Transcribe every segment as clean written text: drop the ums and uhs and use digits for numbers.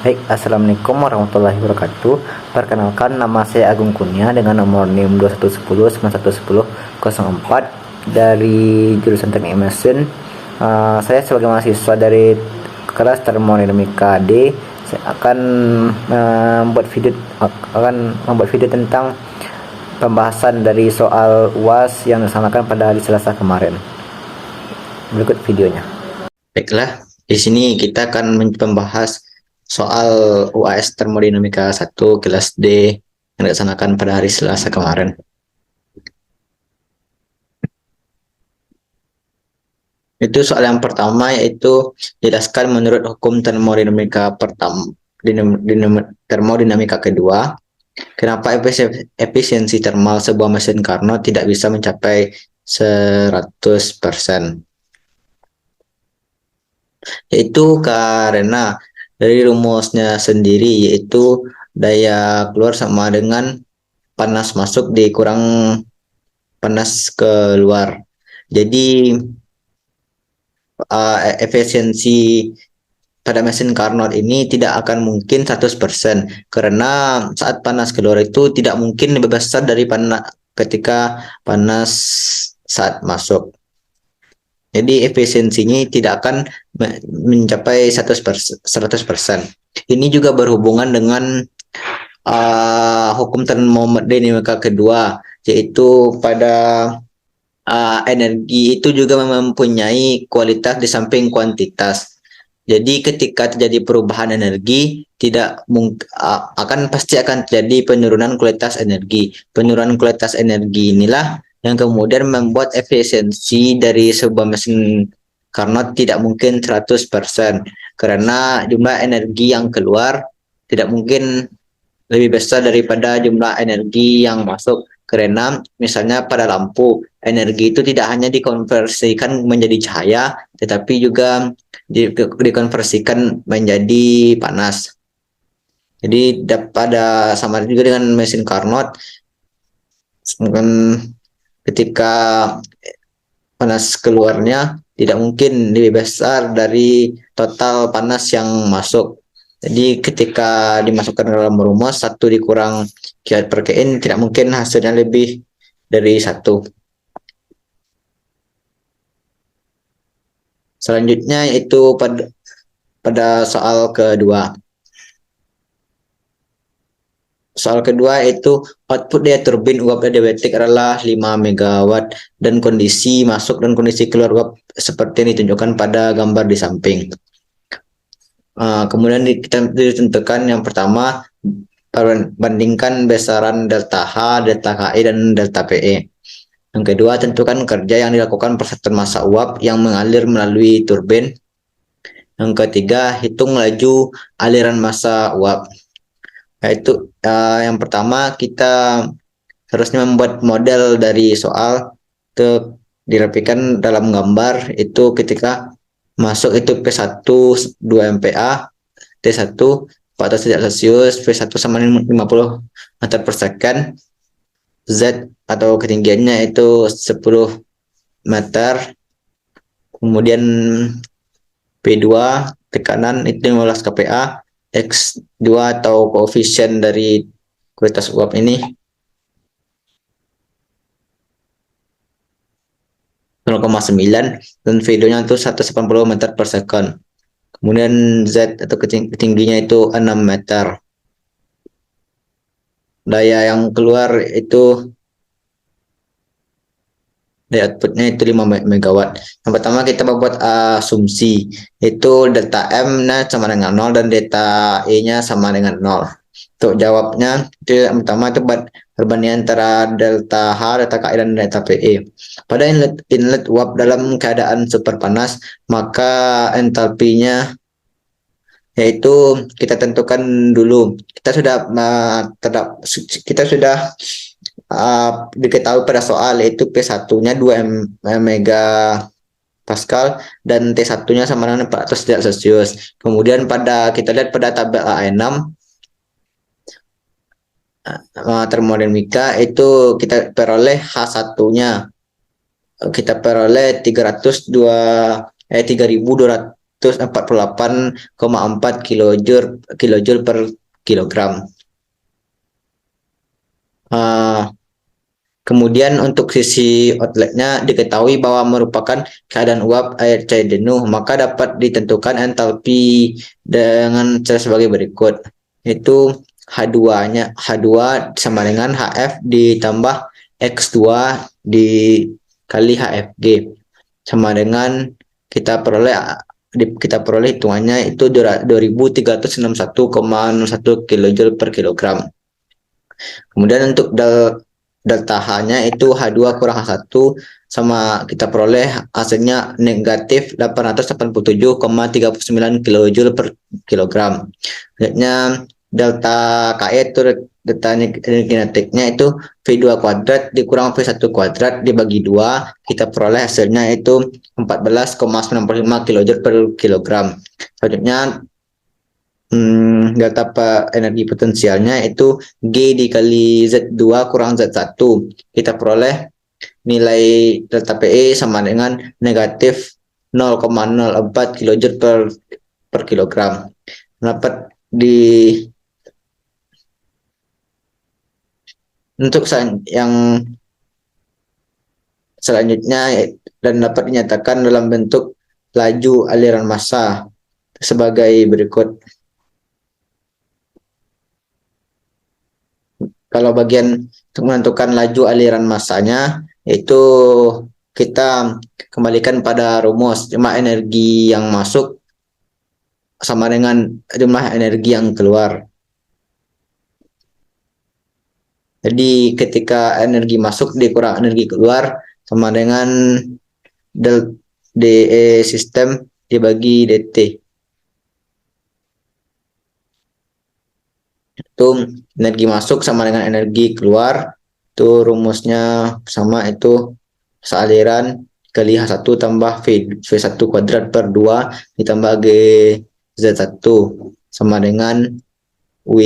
Baik, Assalamualaikum warahmatullahi wabarakatuh. Perkenalkan, nama saya Agung Kurnia dengan nomor NIM 2110 911004 dari jurusan Teknik Mesin. Saya sebagai mahasiswa dari kelas Termodinamika D, saya akan membuat video tentang pembahasan dari soal UAS yang dilaksanakan pada hari Selasa kemarin. Berikut videonya. Baiklah, di sini kita akan membahas soal UAS Termodinamika 1 kelas D yang dilaksanakan pada hari Selasa kemarin. Itu soal yang pertama, yaitu jelaskan menurut hukum termodinamika termodinamika kedua, kenapa efisiensi termal sebuah mesin Carnot tidak bisa mencapai 100%. Yaitu karena dari rumusnya sendiri, yaitu daya keluar sama dengan panas masuk dikurang panas keluar. Jadi efisiensi pada mesin Carnot ini tidak akan mungkin 100%, karena saat panas keluar itu tidak mungkin lebih besar dari ketika panas saat masuk. Jadi efisiensinya tidak akan mencapai 100%. Ini juga berhubungan dengan hukum termodinamika kedua, yaitu pada energi itu juga mempunyai kualitas di samping kuantitas. Jadi ketika terjadi perubahan energi, pasti akan terjadi penurunan kualitas energi. Penurunan kualitas energi inilah yang kemudian membuat efisiensi dari sebuah mesin Carnot tidak mungkin 100%, karena jumlah energi yang keluar tidak mungkin lebih besar daripada jumlah energi yang masuk. Karena misalnya pada lampu, energi itu tidak hanya dikonversikan menjadi cahaya, tetapi juga dikonversikan menjadi panas. Jadi pada sama juga dengan mesin Carnot, ketika panas keluarnya tidak mungkin lebih besar dari total panas yang masuk. Jadi ketika dimasukkan ke dalam rumus 1 dikurang kiat per Kelvin, tidak mungkin hasilnya lebih dari 1. Selanjutnya itu pada soal kedua. Soal kedua itu output daya turbin uap adiabatik adalah 5 MW dan kondisi masuk dan kondisi keluar uap seperti yang ditunjukkan pada gambar di samping. Kemudian kita ditentukan yang pertama, bandingkan besaran delta H, delta KI, dan delta PE. Yang kedua, tentukan kerja yang dilakukan persatuan massa uap yang mengalir melalui turbin. Yang ketiga, hitung laju aliran massa uap. Yaitu yang pertama, kita harusnya membuat model dari soal untuk dirapikan dalam gambar. Itu ketika masuk itu P1 2 MPa, T1 400 derajat Celcius, V1 sama 50 meter per second, Z atau ketinggiannya itu 10 meter, kemudian P2 tekanan itu 15 kPa, X2 atau koefisien dari kualitas uap ini 0,9 dan V2-nya itu 180 meter per second. Kemudian Z atau ketingginya itu 6 meter. Daya yang keluar itu, daya outputnya itu 5 MW. Yang pertama kita membuat asumsi, itu delta M nya sama dengan 0 dan delta E nya sama dengan 0. Untuk jawabnya, itu yang pertama itu perbandingan antara delta H, delta KI, dan delta PE. Pada inlet uap dalam keadaan super panas, maka entalpinya, yaitu kita tentukan dulu. Kita sudah diketahui pada soal, yaitu P1-nya 2 mega Pascal dan T1-nya sama dengan 400 derajat Celcius. Kemudian kita lihat pada tabel A6 termodinamika, itu kita peroleh H1-nya. Kita peroleh 3200 448,4 kilojoule per kilogram. Kemudian untuk sisi outletnya diketahui bahwa merupakan keadaan uap air cair jenuh, maka dapat ditentukan entalpi dengan cara sebagai berikut. Itu H2 sama dengan HF ditambah X2 dikali HFG sama dengan kita peroleh hitungannya itu 2361,01 kilojoule per kilogram. Kemudian untuk delta H-nya itu H2 kurang H1 sama kita peroleh hasilnya negatif 887,39 kilojoule per kilogram. Selanjutnya delta KE itu delta kinetiknya itu V2 kuadrat dikurang V1 kuadrat dibagi 2, kita peroleh hasilnya itu 14,95 kilojoule per kilogram. Selanjutnya delta energi potensialnya itu G dikali Z2 kurang Z1. Kita peroleh nilai delta PE sama dengan negatif 0,04 kilojoule per kilogram. Dapat untuk yang selanjutnya dan dapat dinyatakan dalam bentuk laju aliran massa sebagai berikut. Kalau bagian untuk menentukan laju aliran massanya itu kita kembalikan pada rumus jumlah energi yang masuk sama dengan jumlah energi yang keluar. Jadi ketika energi masuk dikurang energi keluar sama dengan DE sistem dibagi DT. Itu energi masuk sama dengan energi keluar, itu rumusnya sama, itu sealiran kali H1 tambah V1 kuadrat per 2 ditambah G Z1 sama dengan W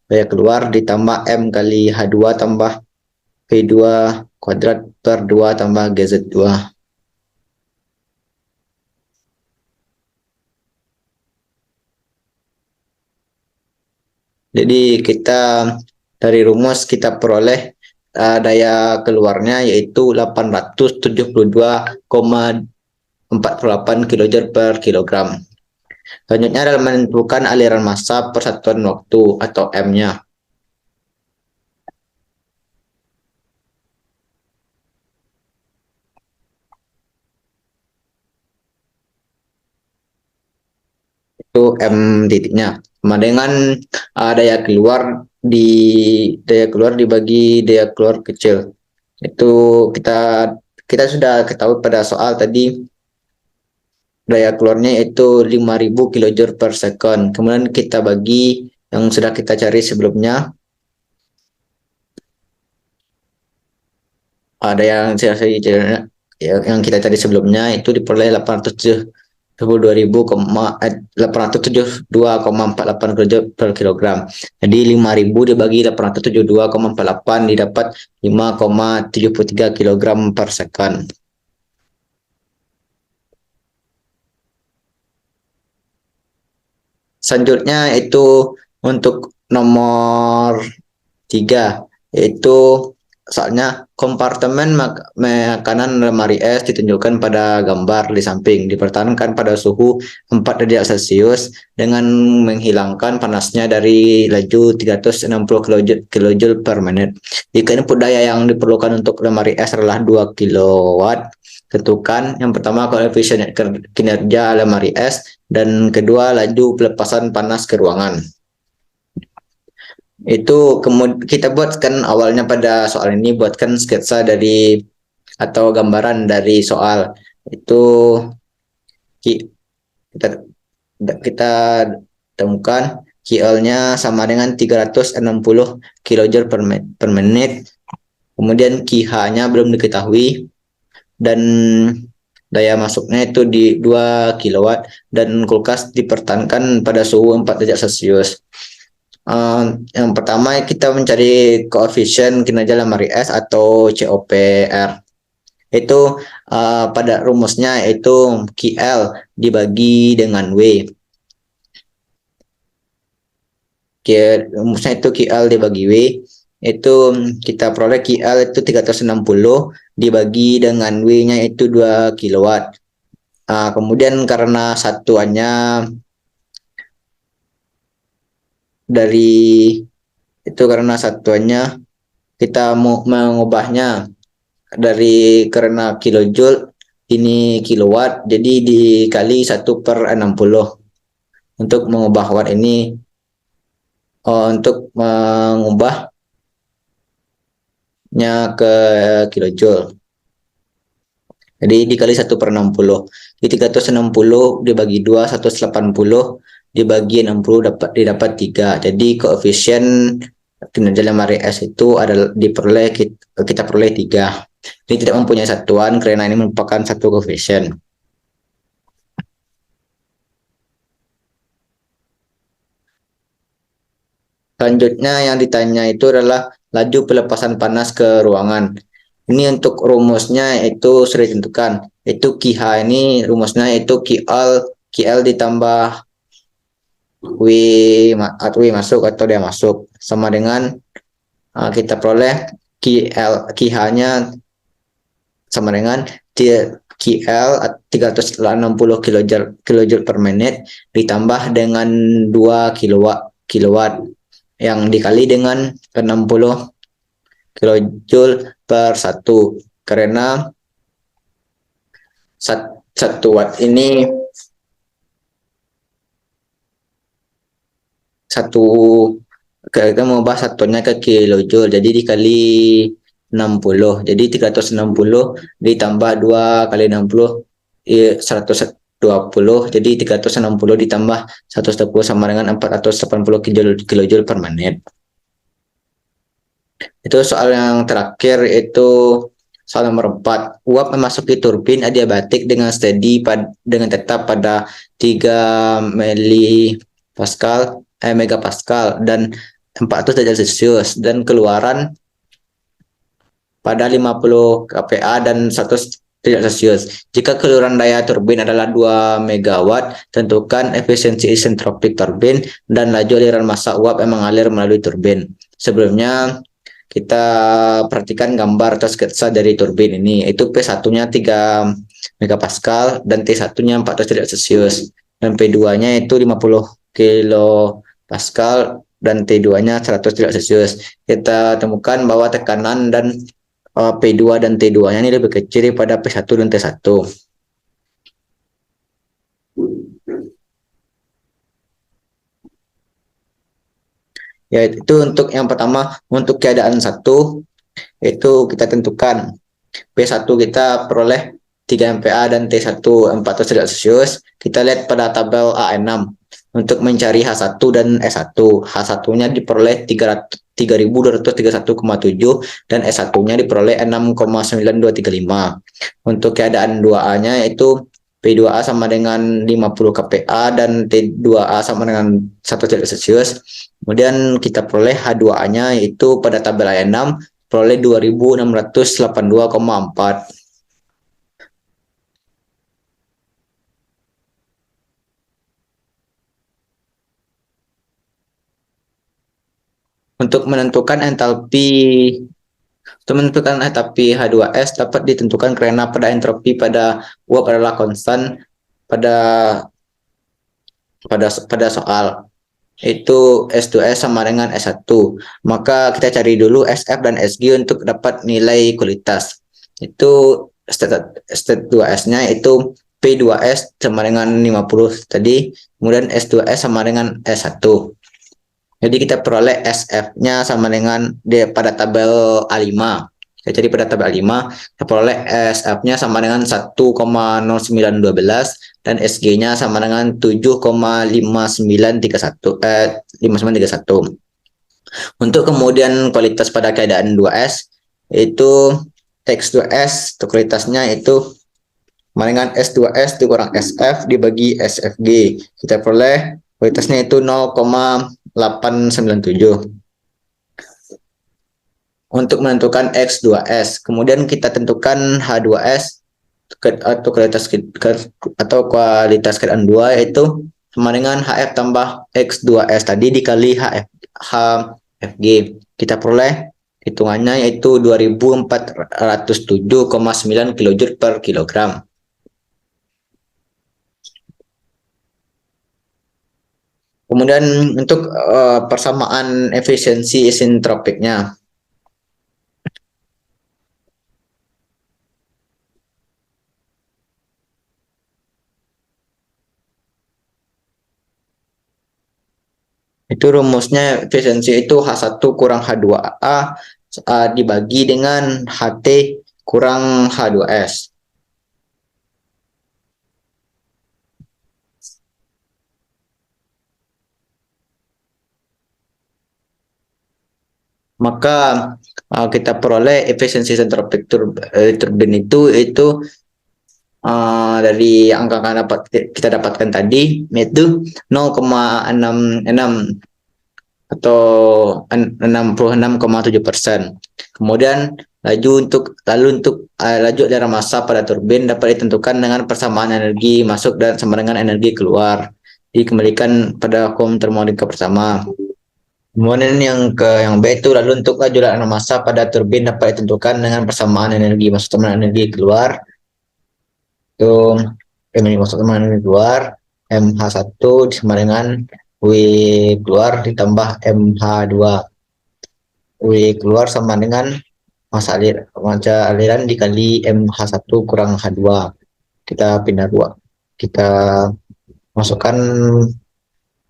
daya keluar ditambah M kali H2 tambah V2 kuadrat per 2 tambah GZ2. Jadi kita dari rumus kita peroleh daya keluarnya yaitu 872,48 kilojoule per kilogram. Selanjutnya adalah menentukan aliran massa per satuan waktu atau M-nya. Itu M titiknya sama dengan daya keluar dibagi daya keluar kecil. Itu kita sudah ketahui pada soal tadi daya keluarnya itu 5000 kilojoule per second. Kemudian kita bagi yang sudah kita cari sebelumnya. Ada yang kita cari sebelumnya itu diperoleh 872,48 kilojoule per kilogram. Jadi 5000 dibagi 872,48 didapat 5,73 kilogram per second. Selanjutnya itu untuk nomor 3, yaitu soalnya kompartemen makanan lemari es ditunjukkan pada gambar di samping, dipertahankan pada suhu 4 derajat Celcius dengan menghilangkan panasnya dari laju 360 kilojoule per menit. Jika input daya yang diperlukan untuk lemari es adalah 2 kilowatt, tentukan yang pertama koefisien kinerja lemari es dan kedua laju pelepasan panas ke ruangan. Itu kemudian kita buatkan awalnya pada soal ini, buatkan sketsa dari atau gambaran dari soal itu. Kita temukan QL-nya sama dengan 360 kilojoule per menit. Kemudian QH-nya belum diketahui dan daya masuknya itu di 2 kilowatt dan kulkas dipertahankan pada suhu 4 derajat Celcius. Yang pertama kita mencari koefisien kinerja lemari es atau COPR. Itu pada rumusnya itu QL dibagi dengan W. Rumusnya itu QL dibagi W, itu kita peroleh QL itu 360 dibagi dengan W-nya itu 2 kilowatt. Kemudian karena satuannya dari itu karena satuannya kita mau mengubahnya dari karena kilojoule ini kilowatt, jadi dikali 1/60 untuk mengubah watt ini, untuk mengubahnya ke kilojoule. Jadi dikali 1/60. Jadi 360 dibagi 2, 180 dibagi 60 didapat 3. Jadi koefisien kinerja lemari es itu adalah kita peroleh 3. Ini tidak mempunyai satuan karena ini merupakan satu koefisien. Selanjutnya yang ditanya itu adalah laju pelepasan panas ke ruangan. Ini untuk rumusnya itu sudah ditentukan. Itu QH ini rumusnya itu QL ditambah W masuk atau dia masuk sama dengan kita peroleh QH-nya sama dengan QL 360 kilojoule per menit ditambah dengan 2 kilowatt yang dikali dengan 60 kilojoule per 1, karena 1 watt ini kita mau bahas satunya ke kilojoule, jadi dikali 60, jadi 360 ditambah 2 kali 60 120, jadi 360 ditambah 120 sama dengan 480 kilojoule per menit. Itu soal yang terakhir, itu soal nomor 4. Uap memasuki turbin adiabatik dengan dengan tetap pada 3 megapascal dan 400 derajat Celcius dan keluaran pada 50 kPa dan 100 derajat Celcius. Jika keluaran daya turbin adalah 2 megawatt, tentukan efisiensi isentropik turbin dan laju aliran massa uap yang mengalir melalui turbin. Sebelumnya kita perhatikan gambar atau sketsa dari turbin ini. Itu P1-nya 3 megapascal dan T1-nya 400 derajat Celcius. Dan P2-nya itu 50 kilopascal dan T2-nya 100 derajat Celcius. Kita temukan bahwa tekanan dan P2 dan T2-nya ini lebih kecil daripada P1 dan T1. Yaitu untuk yang pertama, untuk keadaan 1 itu kita tentukan P1 kita peroleh 3 MPa dan T1 400 derajat Celcius. Kita lihat pada tabel A6 untuk mencari H1 dan S1. H1-nya diperoleh 3231,7 dan S1-nya diperoleh 6,9235. Untuk keadaan 2A-nya itu P2A sama dengan 50 kPa dan T2A sama dengan 1 derajat Celcius. Kemudian kita peroleh H2A-nya itu pada tabel A6 peroleh 2682,4. Untuk menentukan entalpi H2S dapat ditentukan karena pada entropi pada uap adalah konstan pada soal. Itu S2S sama dengan S1. Maka kita cari dulu SF dan SG untuk dapat nilai kualitas. Itu state 2S-nya itu P2S sama dengan 50 tadi, kemudian S2S sama dengan S1. Jadi kita peroleh SF-nya sama dengan pada tabel A5. Kita cari pada tabel A5, kita peroleh SF-nya sama dengan 1,0912 dan SG-nya sama dengan 7,5931. Untuk kemudian kualitas pada keadaan 2S itu X2S untuk kualitasnya itu sama dengan S2S dikurang SF dibagi SFG. Kita peroleh kualitasnya itu 0,897. untuk menentukan X2S. Kemudian kita tentukan H2S atau kualitas keadaan 2 yaitu sama dengan HF tambah X2S tadi dikali HFG. Kita peroleh hitungannya yaitu 2407,9 kJ per kilogram. Kemudian untuk persamaan efisiensi isentropiknya. Itu rumusnya efisiensi itu H1 kurang H2A dibagi dengan HT kurang H2S. Maka kita peroleh efisiensi isentropik turbin itu dari angka yang kita dapatkan tadi yaitu 0,66 atau 66,7%. Kemudian lalu untuk laju aliran massa pada turbin dapat ditentukan dengan persamaan energi masuk dan sama dengan energi keluar. Dikembalikan pada hukum termodinamika pertama. Kemudian yang B itu lalu untuk laju aliran massa pada turbin dapat ditentukan dengan persamaan energi masuk sama energi keluar. Itu energi masuk sama energi keluar MH1 sama dengan W keluar ditambah MH2. W keluar sama dengan massa aliran dikali MH1 kurang H2. Kita pindah 2. Kita masukkan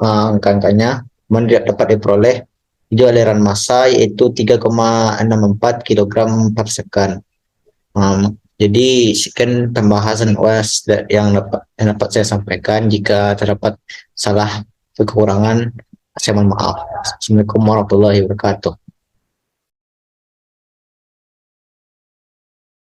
angka-angkanya. Kemudian dapat diperoleh itu aliran massa yaitu 3,64 kg per second. Jadi sekian pembahasan UAS yang dapat saya sampaikan. Jika terdapat salah kekurangan, saya mohon maaf. Assalamualaikum warahmatullahi wabarakatuh.